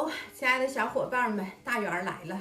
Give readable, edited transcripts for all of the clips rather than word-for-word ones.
喽，亲爱的小伙伴们，大圆来了。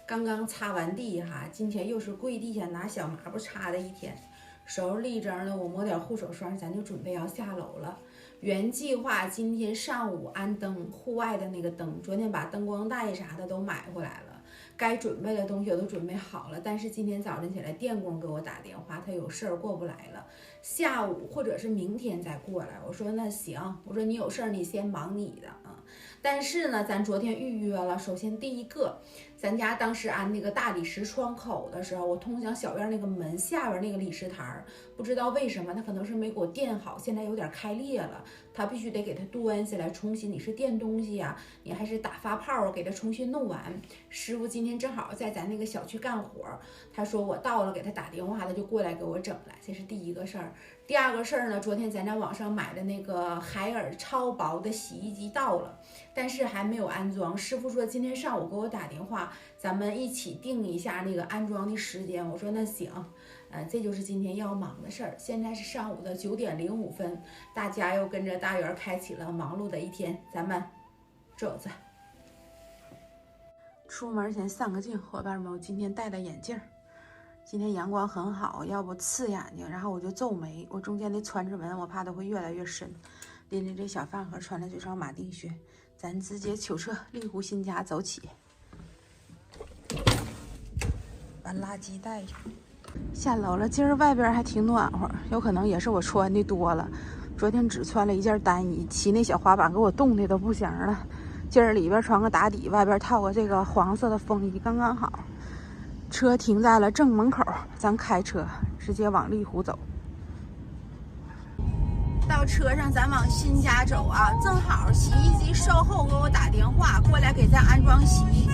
刚刚擦完地哈，今天又是跪地下拿小抹布擦的一天。手立正了，我抹点护手霜，咱就准备要下楼了。原计划今天上午安灯，户外的那个灯，昨天把灯光带啥的都买回来了，该准备的东西我都准备好了。但是今天早晨起来，电工给我打电话，他有事儿过不来了，下午或者是明天再过来。我说那行，我说你有事儿你先忙你的啊。但是呢，咱昨天预约了。首先第一个，咱家当时安那个大理石窗口的时候，我通向小院那个门下边那个理石台，不知道为什么，它可能是没给我垫好，现在有点开裂了。它必须得给它端起来重新，你是垫东西呀，你还是打发泡给它重新弄完。师傅今天正好在咱那个小区干活，他说我到了，给他打电话，他就过来给我整了。这是第一个事儿。第二个事儿呢，昨天咱在网上买的那个海尔超薄的洗衣机到了，但是还没有安装。师傅说今天上午给我打电话，咱们一起定一下那个安装的时间。我说那行，这就是今天要忙的事儿。现在是上午的9点05分，大家又跟着大圆开启了忙碌的一天，咱们走着。出门前上个镜，伙伴们，我今天戴了眼镜。今天阳光很好，要不刺眼睛，然后我就皱眉。我中间的川字纹，我怕它会越来越深。拎着这小饭盒，穿了这双马丁靴，咱直接取车丽湖新家走起。把垃圾带着，下楼了。今儿外边还挺暖和，有可能也是我穿的多了。昨天只穿了一件单衣，骑那小滑板给我冻的都不行了。今儿里边穿个打底，外边套个这个黄色的风衣，刚刚好。车停在了正门口，咱开车直接往丽湖走。到车上，咱往新家走啊！正好洗衣机售后给我打电话过来给咱安装洗衣机。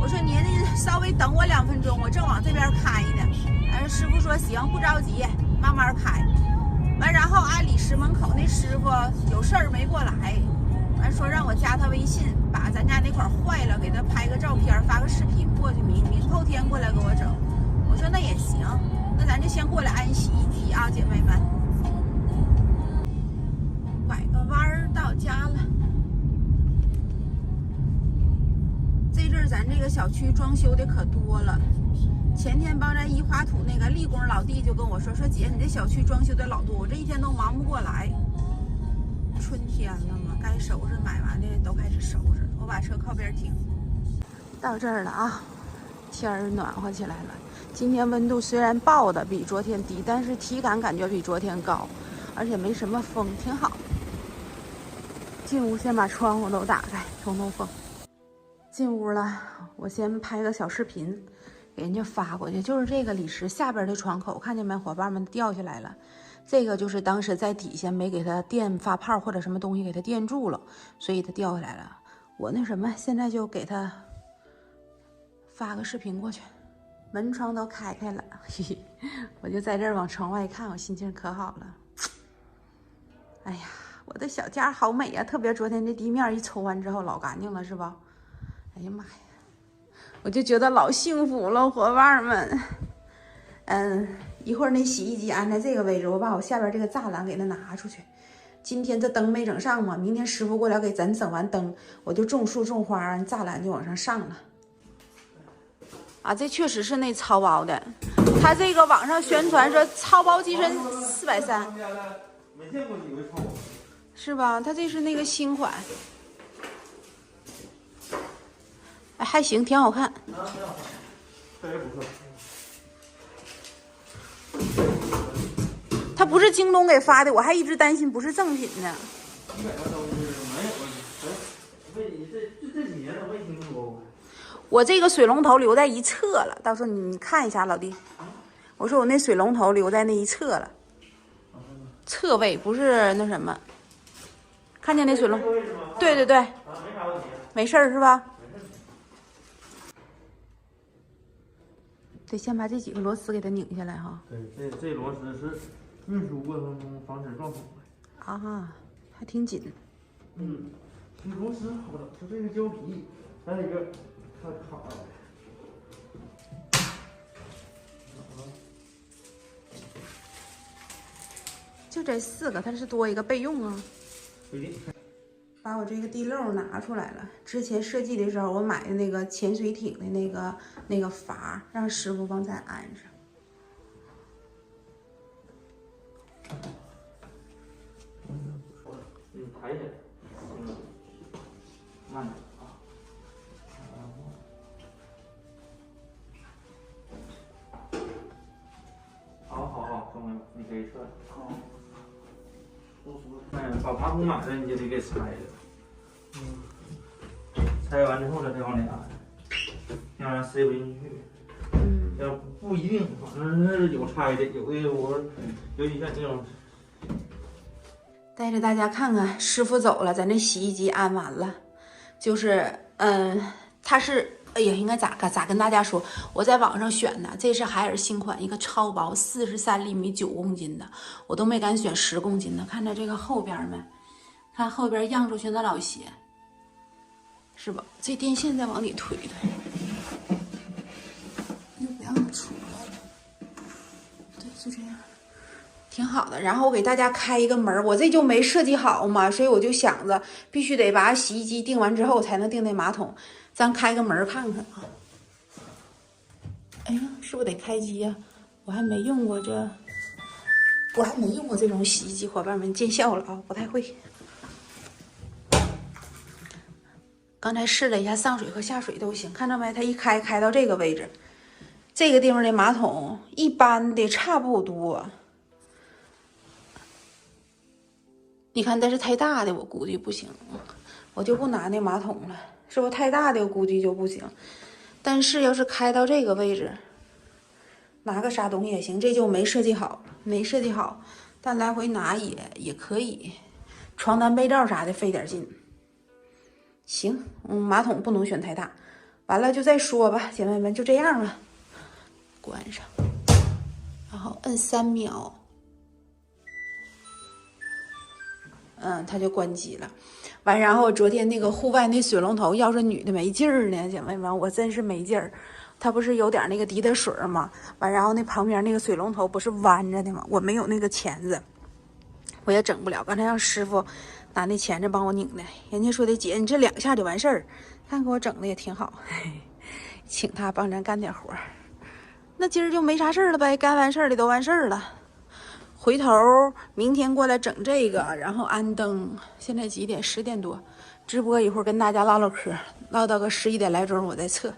我说您稍微等我2分钟，我正往这边开呢。师傅说行，不着急，慢慢开。完，然后安理石门口那师傅有事儿没过来，完说让我加他微信，把咱家那块坏了给他拍个照片，发个视频过去，明后天过来给我整。我说那也行，那咱就先过来安洗衣机啊，姐妹们。拐个弯儿到家了。这阵儿咱这个小区装修的可多了。前天帮咱移花土那个立工老弟就跟我说姐，你这小区装修的老多，我这一天都忙不过来。春天了嘛，该收拾买完的都开始收拾。我把车靠边停。到这儿了啊，天儿暖和起来了。今天温度虽然报的比昨天低，但是体感感觉比昨天高，而且没什么风，挺好。进屋先把窗户都打开，通通风。进屋了，我先拍个小视频给人家发过去。就是这个理石下边的窗口，看见没，伙伴们掉下来了。这个就是当时在底下没给它垫发泡或者什么东西给它垫住了，所以它掉下来了。我那什么，现在就给它发个视频过去。门窗都开开了，嘿嘿，我就在这儿往窗外看，我心情可好了。哎呀，我的小家好美呀！特别昨天这地面一抽完之后老干净了，是吧？哎呀妈呀，我就觉得老幸福了，伙伴们。一会儿那洗衣机安在这个位置，我把我下边这个栅栏给它拿出去。今天这灯没整上嘛，明天师傅过来给咱整完灯，我就种树种花，栅栏就往上上了。啊，这确实是那超薄的，他这个网上宣传说超薄机身430，没见过几回超薄，是吧？他这是那个新款，哎，还行，挺好看。挺好看，特别不错。他不是京东给发的，我还一直担心不是正品呢。100多都是没有，这几年都没听说过。我这个水龙头留在一侧了，到时候你看一下，老弟。我说我那水龙头留在那一侧了，侧位不是那什么。看见那水龙头？对对对，没啥问题，没事儿是吧？得先把这几个螺丝给它拧下来哈。对，这螺丝是运输过程中防止撞孔的。啊，还挺紧。这螺丝好整，就这个胶皮，还有一个它卡了。就这4个，它是多一个备用啊。不一定。把我这个地漏拿出来了。之前设计的时候，我买的那个潜水艇的那个阀，让师傅帮咱安上。抬起来，慢点啊。好，兄弟，你可以撤了。好。把马桶买了你就得给拆了。拆完之后再往里安，要不然塞不进去。要不一定，反正是有拆的，有的我尤其像这种。带着大家看看，师傅走了，咱这洗衣机安完了，就是它是，哎呀，应该咋跟大家说？我在网上选的，这是海尔新款，一个超薄43厘米9公斤的，我都没敢选10公斤的。看着这个后边没？看后边漾出去那老些，是吧？这电线再往里推，又不让出来了。对，就这样。挺好的，然后我给大家开一个门，我这就没设计好嘛，所以我就想着必须得把洗衣机定完之后才能定那马桶，咱开个门看看啊。哎呀，是不是得开机呀？我还没用过这种洗衣机，伙伴们见笑了啊，不太会。刚才试了一下上水和下水都行，看到没？它一开到这个位置，这个地方的马桶一般的差不多。你看，但是太大的我估计不行，我就不拿那马桶了，是不是太大的我估计就不行。但是要是开到这个位置，拿个啥东西也行，这就没设计好，但来回拿也可以，床单被罩啥的费点劲。行，马桶不能选太大，完了就再说吧，姐妹们，就这样了，关上，然后摁3秒。它就关机了。完，然后昨天那个户外那水龙头，要是女的没劲儿呢，姐妹们，我真是没劲儿。它不是有点那个滴的水吗？完，然后那旁边那个水龙头不是弯着的吗？我没有那个钳子，我也整不了。刚才让师傅拿那钳子帮我拧的，人家说的姐，你这2下就完事儿，看给我整的也挺好，请他帮咱干点活。那今儿就没啥事儿了呗，该完事儿的都完事儿了。回头明天过来整这个，然后安灯。现在几点？10点多，直播一会儿跟大家唠唠嗑，唠到个11点来钟我再撤。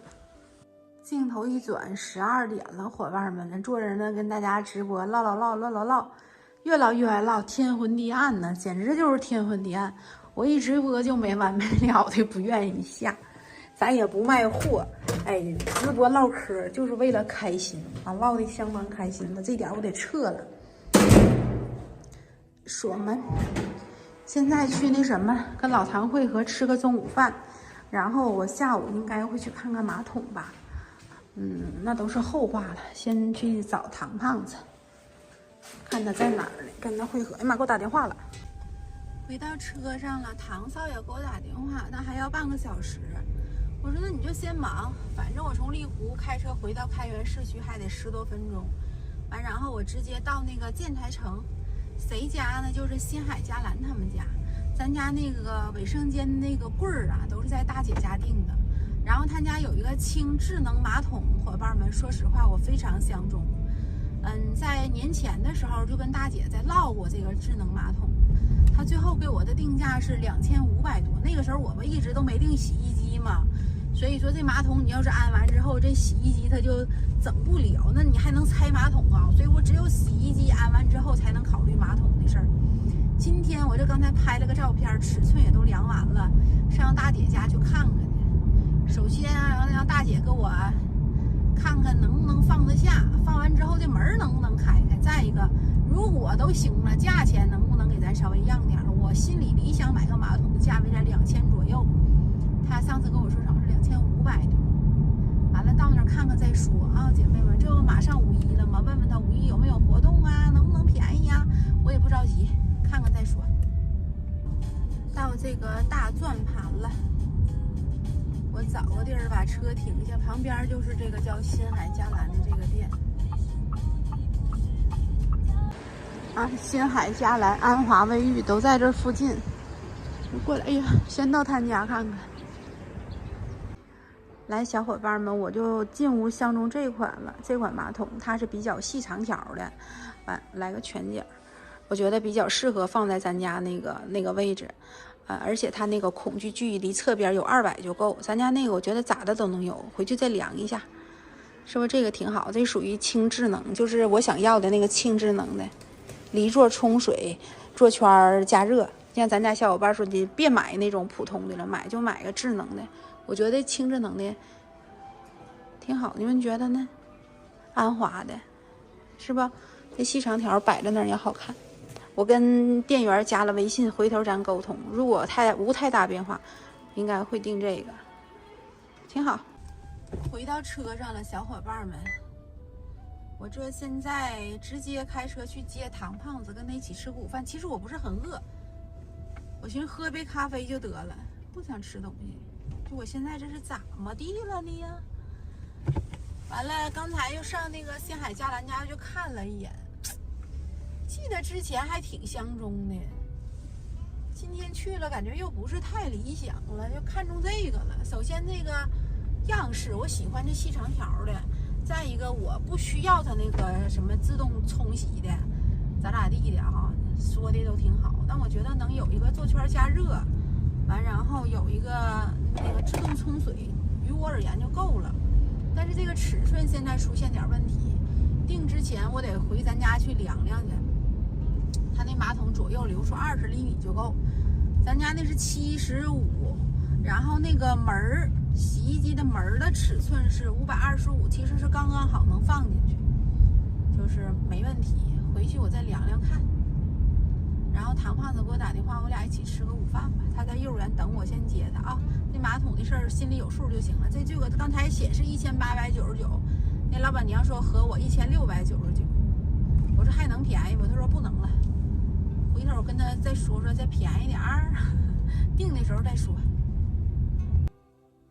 镜头一转，12点了，伙伴们，咱坐着呢跟大家直播唠，越唠越爱唠，天昏地暗呢，简直就是天昏地暗。我一直播就没完没了的，不愿意下，咱也不卖货，哎，直播唠嗑就是为了开心啊，唠的相当开心了，这点我得撤了。锁门，现在去那什么，跟老唐会合吃个中午饭，然后我下午应该会去看看马桶吧。那都是后话了，先去找唐胖子，看他在哪儿呢，跟他会合。哎妈，给我打电话了。回到车上了，唐少爷给我打电话，他还要半个小时。我说那你就先忙，反正我从丽湖开车回到开元市区还得10多分钟。完，然后我直接到那个建材城。谁家呢？就是新海佳兰他们家，咱家那个卫生间那个柜儿啊，都是在大姐家订的。然后他家有一个轻智能马桶，伙伴们，说实话我非常相中。在年前的时候就跟大姐在唠过这个智能马桶，他最后给我的定价是2500多。那个时候我们一直都没订洗衣机嘛，所以说这马桶你要是安完之后，这洗衣机它就整不了，那你还能拆马桶啊？所以我只有洗衣机安完之后才能考虑马桶的事儿。今天我这刚才拍了个照片，尺寸也都量完了，上大姐家去看看去。首先啊，让大姐给我看看能不能放得下，放完之后这门能不能开开。再一个，如果都行了，价钱能不能给咱稍微让点？我心里理想买个马桶的价位在2000左右。他上次跟我说好像是2500多，完了到那儿看看再说啊，姐妹们，这不马上5·1了吗？问问他5·1有没有活动啊，能不能便宜啊？我也不着急，看看再说。到这个大转盘了，我找个地儿把车停下，旁边就是这个叫新海佳兰的这个店啊，新海佳兰、安华卫浴都在这附近。过来，哎呀，先到他家看看。来，小伙伴们，我就进屋相中这款了。这款马桶它是比较细长条的，来个全景，我觉得比较适合放在咱家那个位置，而且它那个孔距距离侧边有200就够。咱家那个我觉得咋的都能有，回去再量一下，是不是这个挺好？这属于轻智能，就是我想要的那个轻智能的，离座冲水、座圈加热。像咱家小伙伴说的，别买那种普通的了，买个智能的。我觉得轻智能的挺好，你们觉得呢？安华的，是吧？这细长条摆在那儿也好看。我跟店员加了微信，回头咱沟通。如果无太大变化，应该会订这个，挺好。回到车上了，小伙伴们，我这现在直接开车去接唐胖子，跟他一起吃个午饭。其实我不是很饿，我寻思喝杯咖啡就得了，不想吃东西。就我现在这是怎么地了呢呀？完了，刚才又上那个星海嘉兰家就看了一眼，记得之前还挺相中的，今天去了感觉又不是太理想了，就看中这个了。首先这个样式我喜欢这细长条的，再一个我不需要它那个什么自动冲洗的，咋地的哈，说的都挺好，但我觉得能有一个座圈加热，完然后有一个那个自动冲水，于我而言就够了。但是这个尺寸现在出现点问题，定之前我得回咱家去量量去。它那马桶左右留出20厘米就够，咱家那是75，然后那个门儿，洗衣机的门儿的尺寸是525，其实是刚刚好能放进去，就是没问题。回去我再量量看。然后唐胖子给我打电话，我俩一起吃个午饭吧。他在幼儿园等我，先接他啊。这马桶的事儿心里有数就行了。这个刚才显示1899，那老板娘说合我1699，我说还能便宜不？他说不能了。回头我跟他再说再便宜点儿，定的时候再说。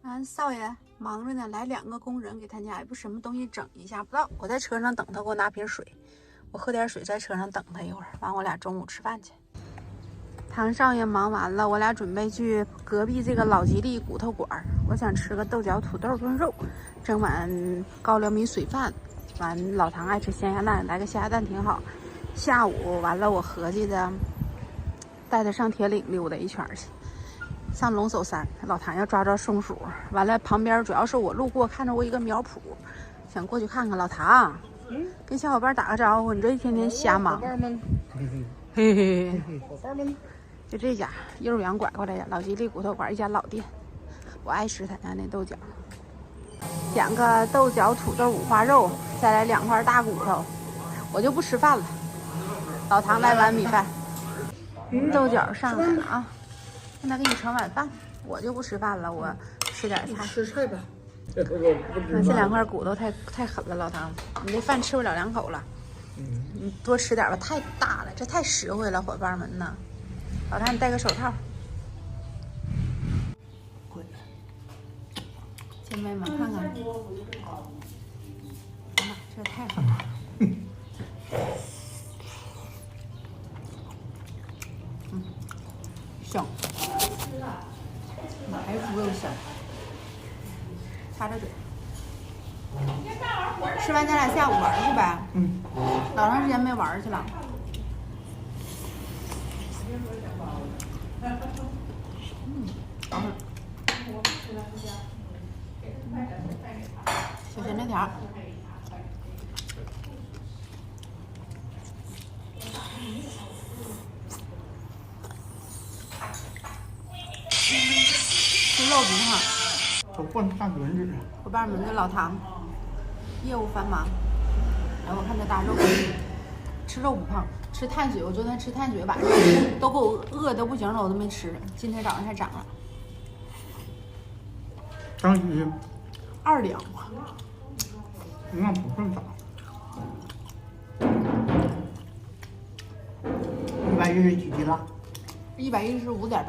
俺少爷忙着呢，来2个工人给他家也不什么东西整一下，不知道。我在车上等他，给我拿瓶水。我喝点水，在车上等他一会儿，完我俩中午吃饭去。唐少爷忙完了，我俩准备去隔壁这个老吉利骨头馆，我想吃个豆角土豆炖肉，蒸碗高粱米水饭，完老唐爱吃咸鸭蛋，来个咸鸭蛋挺好。下午完了，我合计着带他上铁岭溜达一圈去，上龙首山，老唐要抓松鼠。完了旁边主要是我路过看着过一个苗圃，想过去看看。老唐跟小伙伴打个招呼，你这一天天瞎忙。嘿嘿嘿，伙伴们，就这家幼儿园拐过来的老吉利骨头馆，一家老店，我爱吃他家那豆角。2个豆角土豆五花肉，再来2块大骨头，我就不吃饭了。老唐来碗米饭，豆角上来了啊！现在给你盛碗饭，我就不吃饭了，我吃点菜。吃菜吧。这2块骨头太狠了，老唐，你这饭吃不了2口了。你多吃点吧，太大了，这太实惠了，伙伴们呐。老唐，你戴个手套。姐妹们看看，这太狠了。香，白猪肉香，擦着嘴。吃完咱俩下午玩去呗。老长时间没玩去了。小咸面条。吃肉不胖。都换大轮子。伙伴们，这老唐业务繁忙，然后我看这大肉，吃肉不胖，吃碳水。我昨天吃碳水，晚上都给我饿的不行了，我都没吃。今天早上才长了。张鱼2两。那不算少。110几斤了115.8。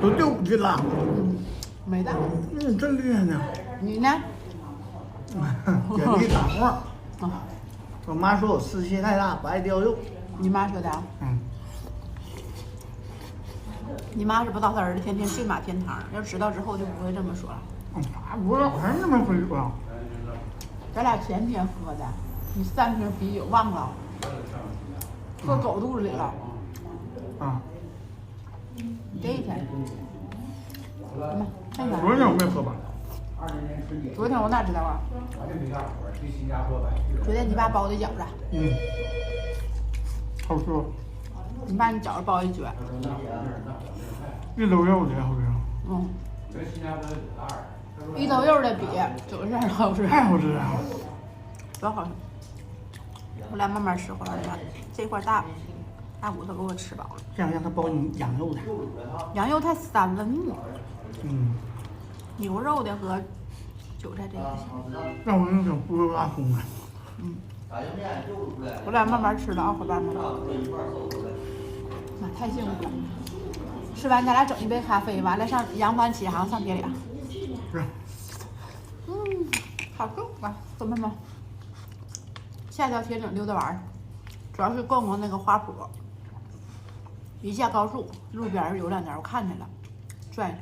都掉5斤了。没的。真厉害呢。你呢？简历打沫。我妈说我湿气太大，不爱掉肉。你妈说的啊？你妈是不知道她儿子天天骏马天堂，要知道之后就不会这么说了。我还那么会说。咱俩前天喝的，你3瓶啤酒忘了，喝狗肚子里了。啊。你这一天，看看。昨天我没喝吧？昨天我哪知道啊？昨天你爸包的饺子。好吃。你爸你饺子包一绝。一兜肉的好吃。一兜肉的比9馅好吃。太好吃了。多好吃！我俩慢慢吃，回来吧。这块大骨头给我吃饱了。这样让他包你羊肉的。羊肉太三文鱼。牛肉的和韭菜这个行。让我那种猪肉拉葱的。我俩慢慢吃的啊，伙伴们。妈，太幸福了！吃完咱俩整一杯咖啡，完了上扬帆起航上铁岭。是。好够啊，朋友们。下条铁岭溜达玩，主要是逛逛那个花圃。一下高速，路边有2家，我看见了，转一圈。